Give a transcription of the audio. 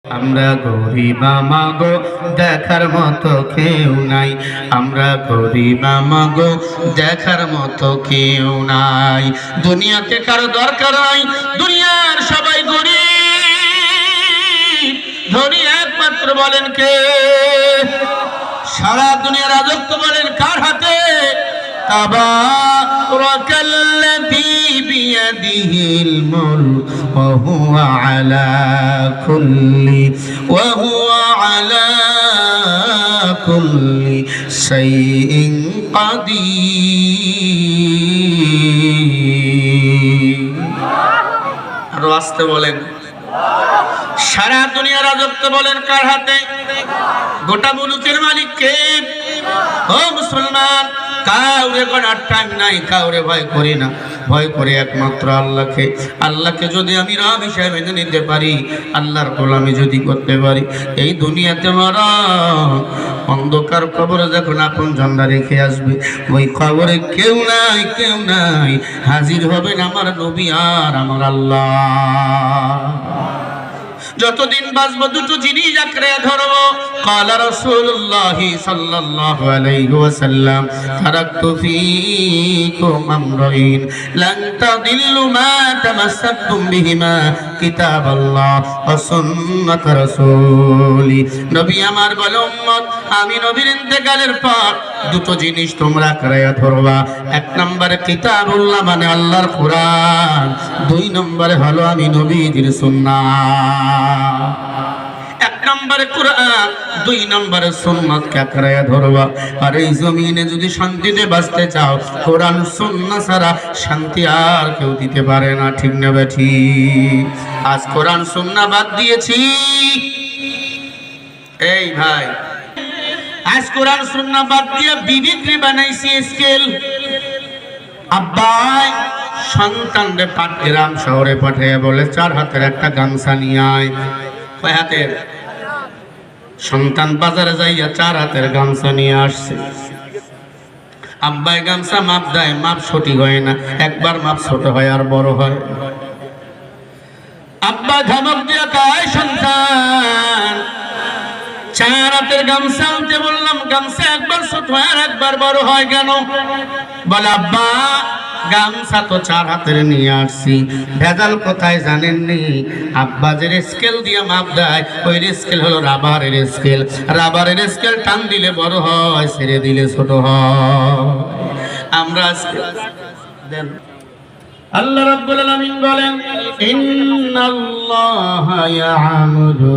আমরা গরিব মাগো দেখার মতো কেউ নাই, আমরা গরিব মাগো দেখার মতো কেউ নাই। দুনিয়াতে কারো দরকার নাই, দুনিয়ার সবাই গরিব, ধনী একমাত্র বলেন কে? সারা দুনিয়ার রাজত্ব বলেন কার হাতে? তাবারাকাল্লাযী বিয়াদিহিল মুলক ওয়া হুয়া আলা কুল্লি শাইইন কাদির। আর আসতে বলেন, সারা দুনিয়ার রাজত্ব বলেন কার হাতে? গোটা মুলুকের মালিক কে? ও মুসলমান, কাউরে গণার টাইম নাই, কাউরে ভয় করি না, ভয় করে একমাত্র আল্লাহকে। আল্লাহকে যদি আমি রব হিসেবে মেনে নিতে পারি, আল্লাহর গোলামি যদি করতে পারি, এই দুনিয়াতে মারা অন্ধকার কবরে যখন আপন ঝান্ডা রেখে আসবে, ওই কবরে কেউ নাই, কেউ নাই, হাজির হবেন আমার নবী আর আমার আল্লাহ। যতদিন বাঁচবো দুটো জিনিস আঁকড়ে ধরবো। কালা রাসূলুল্লাহ সাল্লাল্লাহু আলাইহি ওয়াসাল্লাম, তারাকতু ফীকুম আমরাইন লান তাদিল্লু মা তামাসসাকতুম বিহিমা কিতাবাল্লাহ ওয়া সুন্নাত রাসূলি। নবী আমার বলে, উম্মত, আমি নবীর ইন্তেকালের পর দুটো জিনিস তোমরা আঁকড়ে ধরবা। এক নম্বরে কিতাবুল্লাহ মানে আল্লাহর কোরআন, দুই নম্বরে হলো আমি নবীর সুন্নাহ। এক নম্বরে কোরআন, দুই নম্বরে সুন্নাতকে আঁকড়ে ধরবা। আর এই জমিনে যদি শান্তিতে বাঁচতে চাও, কোরআন সুন্নাহ ছাড়া শান্তি আর কেউ দিতে পারে না। ঠিক না বেঠিক? আজ কোরআন সুন্নাহ বাদ দিয়েছি। এই ভাই, আজ কোরআন সুন্নাহ বাদ দিয়ে বিবিকে বানাইছি স্কেল। আব্বাই সন্তানরে গ্রাম শহরে পাঠিয়ে বলে, 4 হাতের একটা গামছা নিয়ে আয়। কয় হাতের? সন্তান বাজারে যাইয়া 4 হাতের গামছা নিয়ে আসছে। আব্বাই গামছা মাপ দেয়, মাপ সঠিক হয় না, একবার মাপ ছোট হয় আর বড় হয়। আব্বা ধমক দিয়ে কয়, সন্তান 4 হাতের গামছা আনতে বললাম, গামছা একবার ছোট হয় আর একবার বড় হয় কেন? বলে, আব্বা গামছা তো 4 হাতের নিয়ে আসছি। ভেজাল কোথায় জানেননি? আব্বা যে স্কেল দিয়ে মাপ দেয়, ওই স্কেল হলো রাবারের স্কেল। রাবারের স্কেল টান দিলে বড় হয়, ছেড়ে দিলে ছোট হয়। আমরা দেন আল্লাহ রাব্বুল আলামিন বলেন, ইন্নাল্লাহা ইয়া'মুরু